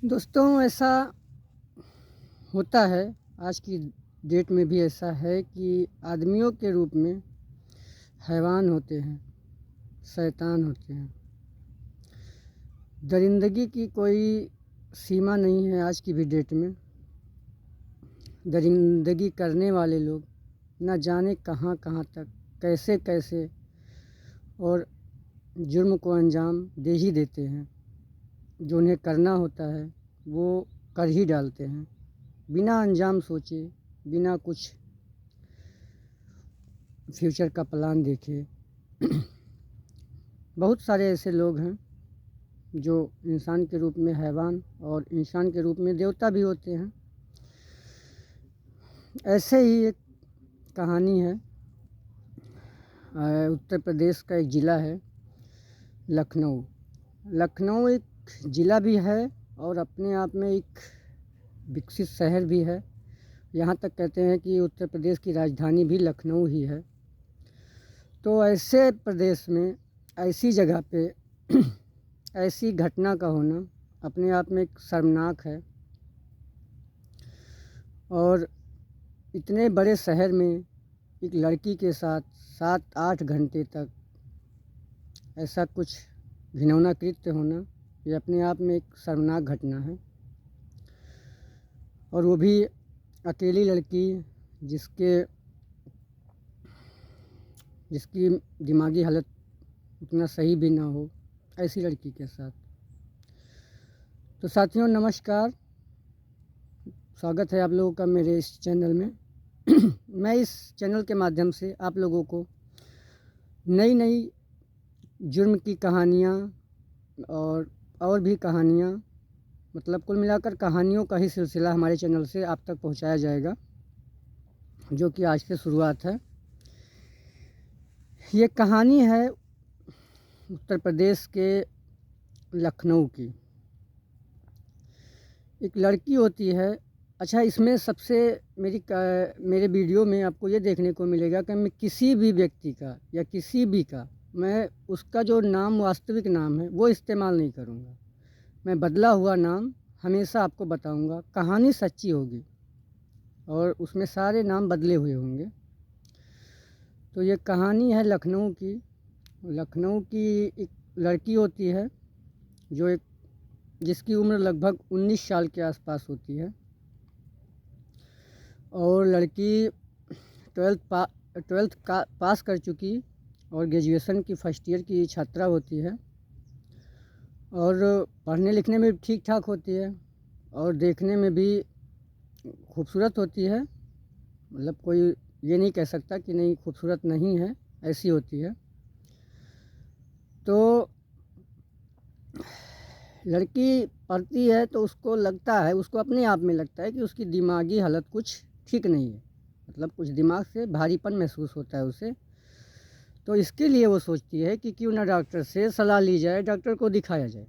दोस्तों, ऐसा होता है, आज की डेट में भी ऐसा है कि आदमियों के रूप में हैवान होते हैं, शैतान होते हैं। दरिंदगी की कोई सीमा नहीं है आज की भी डेट में। दरिंदगी करने वाले लोग न जाने कहाँ कहाँ तक, कैसे कैसे और जुर्म को अंजाम दे ही देते हैं। जो उन्हें करना होता है वो कर ही डालते हैं, बिना अंजाम सोचे, बिना कुछ फ्यूचर का प्लान देखे। बहुत सारे ऐसे लोग हैं जो इंसान के रूप में हैवान और इंसान के रूप में देवता भी होते हैं। ऐसे ही एक कहानी है। उत्तर प्रदेश का एक ज़िला है लखनऊ। लखनऊ एक ज़िला भी है और अपने आप में एक विकसित शहर भी है। यहाँ तक कहते हैं कि उत्तर प्रदेश की राजधानी भी लखनऊ ही है। तो ऐसे प्रदेश में, ऐसी जगह पे ऐसी घटना का होना अपने आप में एक शर्मनाक है। और इतने बड़े शहर में एक लड़की के साथ 7-8 घंटे तक ऐसा कुछ घिनौना कृत्य होना, ये अपने आप में एक शर्मनाक घटना है। और वो भी अकेली लड़की जिसकी दिमागी हालत उतना सही भी ना हो, ऐसी लड़की के साथ। तो साथियों, नमस्कार, स्वागत है आप लोगों का मेरे इस चैनल में। मैं इस चैनल के माध्यम से आप लोगों को नई नई जुर्म की कहानियाँ और भी कहानियाँ, मतलब कुल मिलाकर कहानियों का ही सिलसिला हमारे चैनल से आप तक पहुंचाया जाएगा, जो कि आज से शुरुआत है। ये कहानी है उत्तर प्रदेश के लखनऊ की। एक लड़की होती है। अच्छा, इसमें सबसे मेरे वीडियो में आपको ये देखने को मिलेगा कि मैं किसी भी व्यक्ति का या किसी भी का, मैं उसका जो नाम, वास्तविक नाम है, वो इस्तेमाल नहीं करूँगा। मैं बदला हुआ नाम हमेशा आपको बताऊँगा। कहानी सच्ची होगी और उसमें सारे नाम बदले हुए होंगे। तो ये कहानी है लखनऊ की। लखनऊ की एक लड़की होती है जिसकी उम्र लगभग 19 साल के आसपास होती है। और लड़की ट्वेल्थ का पास कर चुकी और ग्रेजुएशन की फर्स्ट ईयर की छात्रा होती है। और पढ़ने लिखने में भी ठीक ठाक होती है और देखने में भी खूबसूरत होती है। मतलब कोई ये नहीं कह सकता कि नहीं, खूबसूरत नहीं है, ऐसी होती है। तो लड़की पढ़ती है तो उसको लगता है, उसको अपने आप में लगता है कि उसकी दिमागी हालत कुछ ठीक नहीं है। मतलब कुछ दिमाग से भारीपन महसूस होता है उसे। तो इसके लिए वो सोचती है कि क्यों ना डॉक्टर से सलाह ली जाए, डॉक्टर को दिखाया जाए।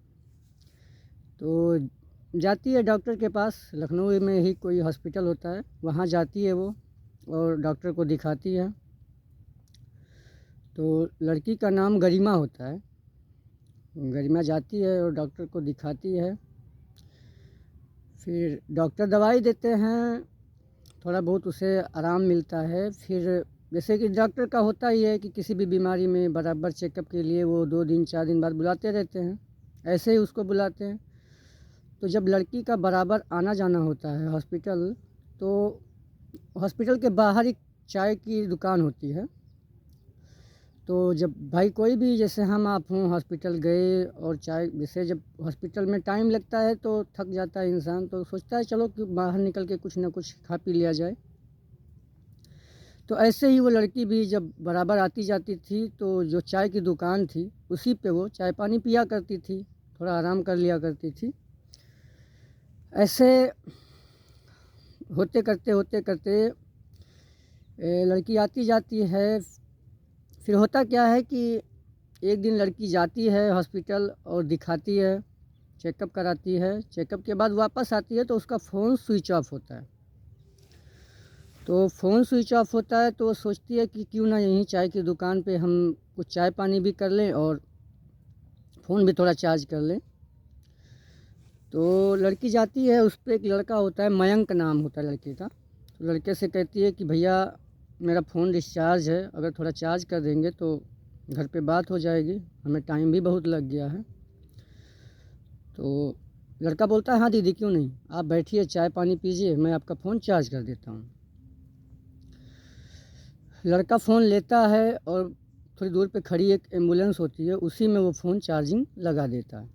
तो जाती है डॉक्टर के पास। लखनऊ में ही कोई हॉस्पिटल होता है, वहाँ जाती है वो और डॉक्टर को दिखाती है। तो लड़की का नाम गरिमा होता है। गरिमा जाती है और डॉक्टर को दिखाती है। फिर डॉक्टर दवाई देते हैं, थोड़ा बहुत उसे आराम मिलता है। फिर जैसे कि डॉक्टर का होता ही है कि किसी भी बीमारी में बराबर चेकअप के लिए वो 2 दिन 4 दिन बाद बुलाते रहते हैं, ऐसे ही उसको बुलाते हैं। तो जब लड़की का बराबर आना जाना होता है हॉस्पिटल, तो हॉस्पिटल के बाहर एक चाय की दुकान होती है। तो जब भाई कोई भी, जैसे हम आप हों, हॉस्पिटल गए और चाय, जैसे जब हॉस्पिटल में टाइम लगता है तो थक जाता है इंसान, तो सोचता है चलो कि बाहर निकल के कुछ ना कुछ खा पी लिया जाए। तो ऐसे ही वो लड़की भी जब बराबर आती जाती थी तो जो चाय की दुकान थी उसी पे वो चाय पानी पिया करती थी, थोड़ा आराम कर लिया करती थी। ऐसे होते करते लड़की आती जाती है। फिर होता क्या है कि एक दिन लड़की जाती है हॉस्पिटल और दिखाती है, चेकअप कराती है। चेकअप के बाद वापस आती है तो उसका फ़ोन स्विच ऑफ होता है। तो फ़ोन स्विच ऑफ होता है तो वो सोचती है कि क्यों ना यहीं चाय की दुकान पे हम कुछ चाय पानी भी कर लें और फ़ोन भी थोड़ा चार्ज कर लें। तो लड़की जाती है, उस पे एक लड़का होता है, मयंक नाम होता है लड़के का। तो लड़के से कहती है कि भैया मेरा फ़ोन डिस्चार्ज है, अगर थोड़ा चार्ज कर देंगे तो घर पे बात हो जाएगी, हमें टाइम भी बहुत लग गया है। तो लड़का बोलता है हाँ दीदी क्यों नहीं, आप बैठिए चाय पानी पीजिए, मैं आपका फ़ोन चार्ज कर देता हूँ। लड़का फ़ोन लेता है और थोड़ी दूर पे खड़ी एक एम्बुलेंस होती है, उसी में वो फ़ोन चार्जिंग लगा देता है।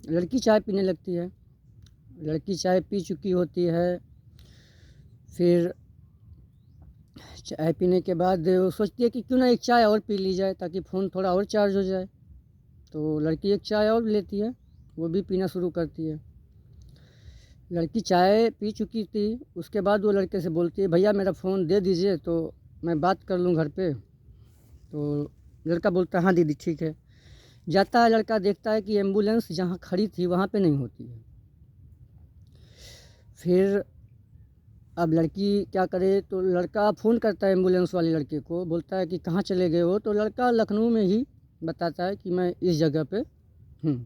लड़की चाय पीने लगती है। लड़की चाय पी चुकी होती है। फिर चाय पीने के बाद वो सोचती है कि क्यों ना एक चाय और पी ली जाए ताकि फ़ोन थोड़ा और चार्ज हो जाए। तो लड़की एक चाय और लेती है, वो भी पीना शुरू करती है। लड़की चाय पी चुकी थी, उसके बाद वो लड़के से बोलती है भैया मेरा फ़ोन दे दीजिए तो मैं बात कर लूँ घर पे। तो लड़का बोलता है हाँ दीदी ठीक है। जाता है लड़का, देखता है कि एम्बुलेंस जहाँ खड़ी थी वहाँ पे नहीं होती है। फिर अब लड़की क्या करे, तो लड़का फ़ोन करता है एम्बुलेंस वाले लड़के को, बोलता है कि कहाँ चले गए हो। तो लड़का लखनऊ में ही बताता है कि मैं इस जगह पे हूँ,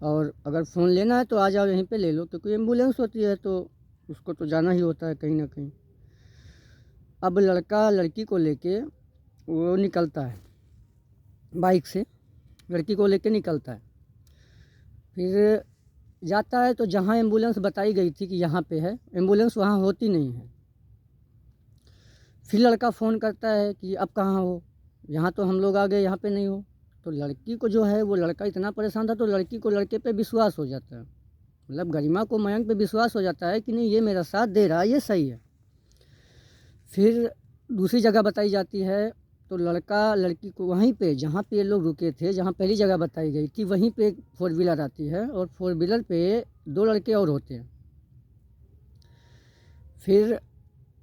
और अगर फ़ोन लेना है तो आ जाओ यहीं पे ले लो, क्योंकि एम्बुलेंस होती है तो उसको तो जाना ही होता है कहीं ना कहीं। अब लड़का लड़की को लेके वो निकलता है, बाइक से लड़की को लेके निकलता है। फिर जाता है तो जहाँ एम्बुलेंस बताई गई थी कि यहाँ पे है, एम्बुलेंस वहाँ होती नहीं है। फिर लड़का फ़ोन करता है कि अब कहाँ हो, यहाँ तो हम लोग आ गए, यहाँ पे नहीं हो। तो लड़की को जो है, वो लड़का इतना परेशान था तो लड़की को लड़के पे विश्वास हो जाता है, मतलब गरिमा को मयंक पे विश्वास हो जाता है कि नहीं ये मेरा साथ दे रहा है, ये सही है। फिर दूसरी जगह बताई जाती है, तो लड़का लड़की को वहीं पे जहाँ पे ये लोग रुके थे, जहाँ पहली जगह बताई गई थी, वहीं पे एक 4 व्हीलर आती है और 4 व्हीलर पे 2 लड़के और होते हैं। फिर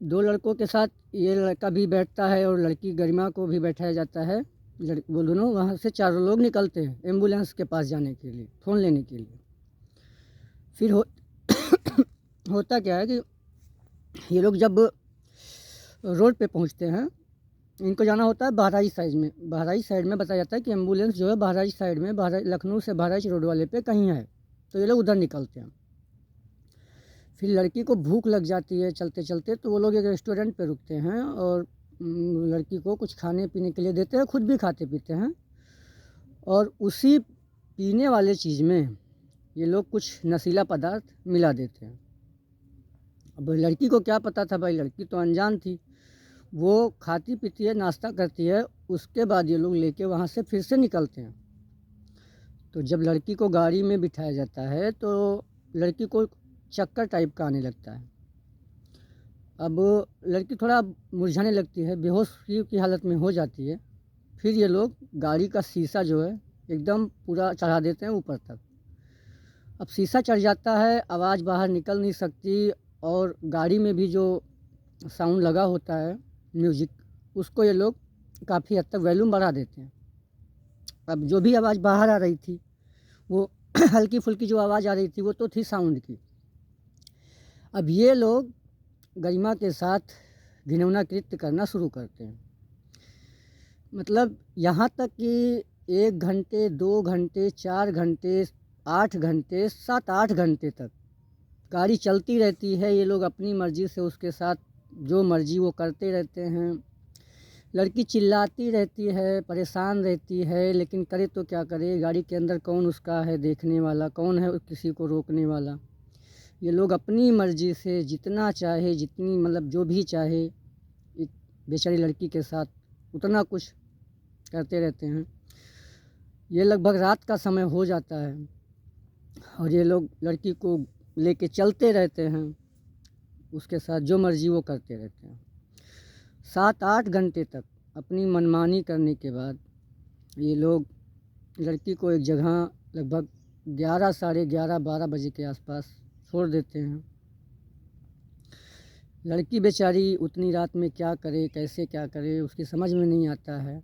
2 लड़कों के साथ ये लड़का भी बैठता है और लड़की गरिमा को भी बैठाया जाता है। वो दोनों वहाँ से चारों लोग निकलते हैं एम्बुलेंस के पास जाने के लिए, फ़ोन लेने के लिए। फिर होता क्या है कि ये लोग जब रोड पे पहुँचते हैं, इनको जाना होता है बहराइच साइड में। बहराइच साइड में बताया जाता है कि एम्बुलेंस जो है बहराइच साइड में, बहराइच लखनऊ से बहराइच रोड वाले पे कहीं है, तो ये लोग उधर निकलते हैं। फिर लड़की को भूख लग जाती है चलते चलते, तो वो लोग एक रेस्टोरेंट पे रुकते हैं और लड़की को कुछ खाने पीने के लिए देते हैं, खुद भी खाते पीते हैं। और उसी पीने वाले चीज़ में ये लोग कुछ नशीला पदार्थ मिला देते हैं। अब लड़की को क्या पता था भाई, लड़की तो अनजान थी। वो खाती पीती है, नाश्ता करती है, उसके बाद ये लोग लेके वहाँ से फिर से निकलते हैं। तो जब लड़की को गाड़ी में बिठाया जाता है तो लड़की को चक्कर टाइप का आने लगता है। अब लड़की थोड़ा मुरझाने लगती है, बेहोश की हालत में हो जाती है। फिर ये लोग गाड़ी का शीशा जो है एकदम पूरा चढ़ा देते हैं ऊपर तक। अब शीशा चढ़ जाता है, आवाज़ बाहर निकल नहीं सकती, और गाड़ी में भी जो साउंड लगा होता है म्यूज़िक, उसको ये लोग काफ़ी हद तक वॉल्यूम बढ़ा देते हैं। अब जो भी आवाज़ बाहर आ रही थी वो हल्की फुल्की जो आवाज़ आ रही थी वो तो थी साउंड की। अब ये लोग गरिमा के साथ घिनौना कृत्य करना शुरू करते हैं। मतलब यहाँ तक कि 1 घंटे, 2 घंटे, 4 घंटे, 8 घंटे, 7-8 घंटे तक गाड़ी चलती रहती है। ये लोग अपनी मर्ज़ी से उसके साथ जो मर्ज़ी वो करते रहते हैं। लड़की चिल्लाती रहती है, परेशान रहती है, लेकिन करे तो क्या करे, गाड़ी के अंदर कौन उसका है देखने वाला, कौन है किसी को रोकने वाला। ये लोग अपनी मर्ज़ी से जितना चाहे, जितनी मतलब जो भी चाहे बेचारी लड़की के साथ उतना कुछ करते रहते हैं। ये लगभग रात का समय हो जाता है और ये लोग लड़की को लेके चलते रहते हैं, उसके साथ जो मर्ज़ी वो करते रहते हैं। 7-8 घंटे तक अपनी मनमानी करने के बाद ये लोग लड़की को एक जगह लगभग 11, साढ़े 11, 12 बजे के आसपास छोड़ देते हैं। लड़की बेचारी उतनी रात में क्या करे, कैसे क्या करे, उसकी समझ में नहीं आता है।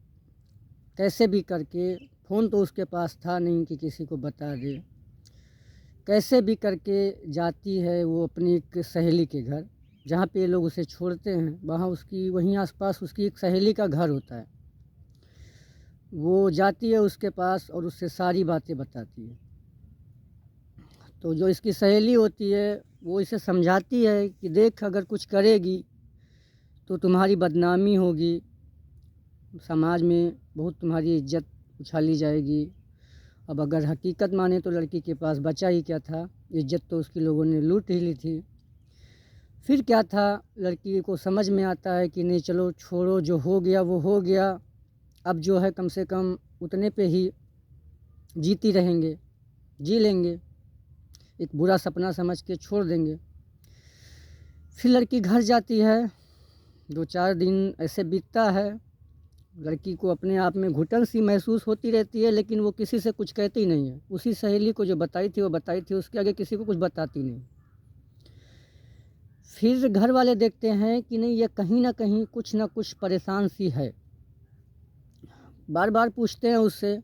कैसे भी करके, फ़ोन तो उसके पास था नहीं कि किसी को बता दे, कैसे भी करके जाती है वो अपनी एक सहेली के घर, जहाँ पे ये लोग उसे छोड़ते हैं। वहाँ उसकी वहीं आसपास उसकी एक सहेली का घर होता है। वो जाती है उसके पास और उससे सारी बातें बताती है। तो जो इसकी सहेली होती है वो इसे समझाती है कि देख, अगर कुछ करेगी तो तुम्हारी बदनामी होगी, समाज में बहुत तुम्हारी इज्जत उछाली जाएगी। अब अगर हकीकत माने तो लड़की के पास बचा ही क्या था, इज्जत तो उसकी लोगों ने लूट ही ली थी। फिर क्या था, लड़की को समझ में आता है कि नहीं चलो छोड़ो, जो हो गया वो हो गया, अब जो है कम से कम उतने पे ही जीती रहेंगे, जी लेंगे, एक बुरा सपना समझ के छोड़ देंगे। फिर लड़की घर जाती है, 2-4 दिन ऐसे बीतता है, लड़की को अपने आप में घुटन सी महसूस होती रहती है, लेकिन वो किसी से कुछ कहती नहीं है। उसी सहेली को जो बताई थी वो बताई थी, उसके आगे किसी को कुछ बताती नहीं। फिर घर वाले देखते हैं कि नहीं, ये कहीं ना कहीं कुछ ना कुछ परेशान सी है। बार बार पूछते हैं उससे,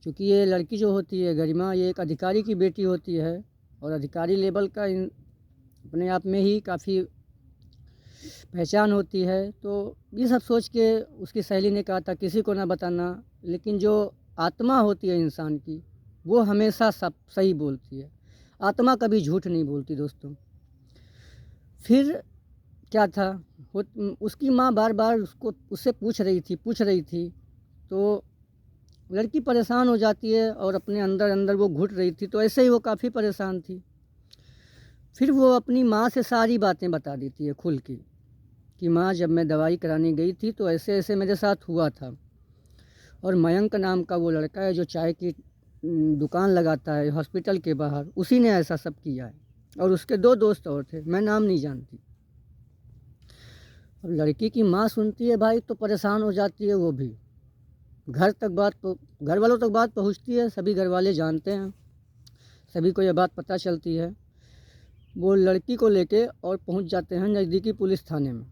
क्योंकि ये लड़की जो होती है गरिमा, ये एक अधिकारी की बेटी होती है और अधिकारी लेवल का अपने आप में ही काफ़ी पहचान होती है। तो ये सब सोच के उसकी सहेली ने कहा था किसी को ना बताना, लेकिन जो आत्मा होती है इंसान की वो हमेशा सब सही बोलती है, आत्मा कभी झूठ नहीं बोलती दोस्तों। फिर क्या था, उसकी माँ बार बार उससे पूछ रही थी, तो लड़की परेशान हो जाती है और अपने अंदर अंदर वो घुट रही थी, तो ऐसे ही वो काफ़ी परेशान थी। फिर वो अपनी माँ से सारी बातें बता देती है खुल की, कि माँ जब मैं दवाई कराने गई थी तो ऐसे ऐसे मेरे साथ हुआ था, और मयंक नाम का वो लड़का है जो चाय की दुकान लगाता है हॉस्पिटल के बाहर, उसी ने ऐसा सब किया है, और उसके 2 दोस्त और थे, मैं नाम नहीं जानती। अब लड़की की माँ सुनती है भाई तो परेशान हो जाती है, वो भी घर वालों तक बात पहुँचती है, सभी घर वाले जानते हैं, सभी को यह बात पता चलती है। वो लड़की को लेके और पहुँच जाते हैं नज़दीकी पुलिस थाने में।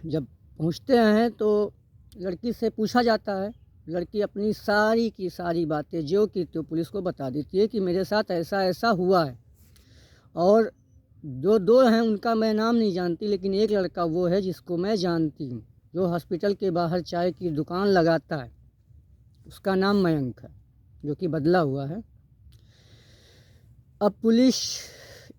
जब पहुँचते हैं तो लड़की से पूछा जाता है, लड़की अपनी सारी की सारी बातें जो की तो पुलिस को बता देती है कि मेरे साथ ऐसा ऐसा हुआ है, और जो 2 हैं उनका मैं नाम नहीं जानती, लेकिन एक लड़का वो है जिसको मैं जानती हूँ, जो हॉस्पिटल के बाहर चाय की दुकान लगाता है, उसका नाम मयंक है, जो कि बदला हुआ है। अब पुलिस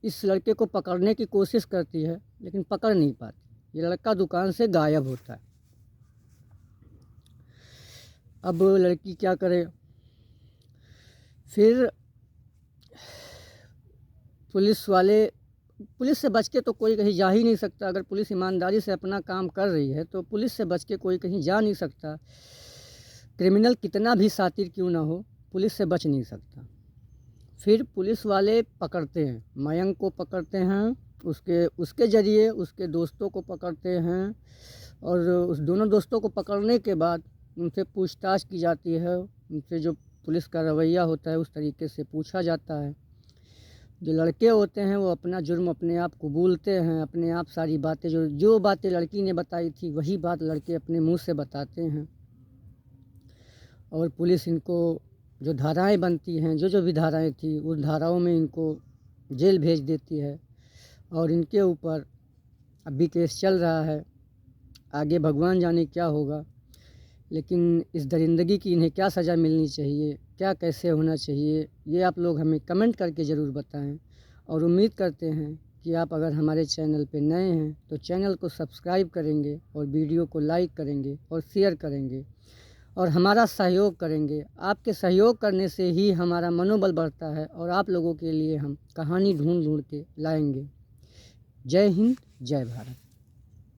इस लड़के को पकड़ने की कोशिश करती है, लेकिन पकड़ नहीं पाती, ये लड़का दुकान से गायब होता है। अब लड़की क्या करे, फिर पुलिस से बच के तो कोई कहीं जा ही नहीं सकता। अगर पुलिस ईमानदारी से अपना काम कर रही है तो पुलिस से बच के कोई कहीं जा नहीं सकता। क्रिमिनल कितना भी शातिर क्यों ना हो, पुलिस से बच नहीं सकता। फिर पुलिस वाले पकड़ते हैं, मयंक को पकड़ते हैं, उसके ज़रिए उसके दोस्तों को पकड़ते हैं, और उस दोनों दोस्तों को पकड़ने के बाद उनसे पूछताछ की जाती है। उनसे जो पुलिस का रवैया होता है उस तरीके से पूछा जाता है। जो लड़के होते हैं वो अपना जुर्म अपने आप कबूलते हैं, अपने आप सारी बातें जो बातें लड़की ने बताई थी वही बात लड़के अपने मुंह से बताते हैं, और पुलिस इनको जो धाराएं बनती हैं, जो भी धाराएं थी उन धाराओं में इनको जेल भेज देती है। और इनके ऊपर अभी केस चल रहा है, आगे भगवान जाने क्या होगा, लेकिन इस दरिंदगी की इन्हें क्या सज़ा मिलनी चाहिए, क्या कैसे होना चाहिए, ये आप लोग हमें कमेंट करके ज़रूर बताएं। और उम्मीद करते हैं कि आप अगर हमारे चैनल पे नए हैं तो चैनल को सब्सक्राइब करेंगे, और वीडियो को लाइक करेंगे और शेयर करेंगे, और हमारा सहयोग करेंगे। आपके सहयोग करने से ही हमारा मनोबल बढ़ता है, और आप लोगों के लिए हम कहानी ढूंढ ढूंढ के लाएंगे। जय हिंद, जय भारत।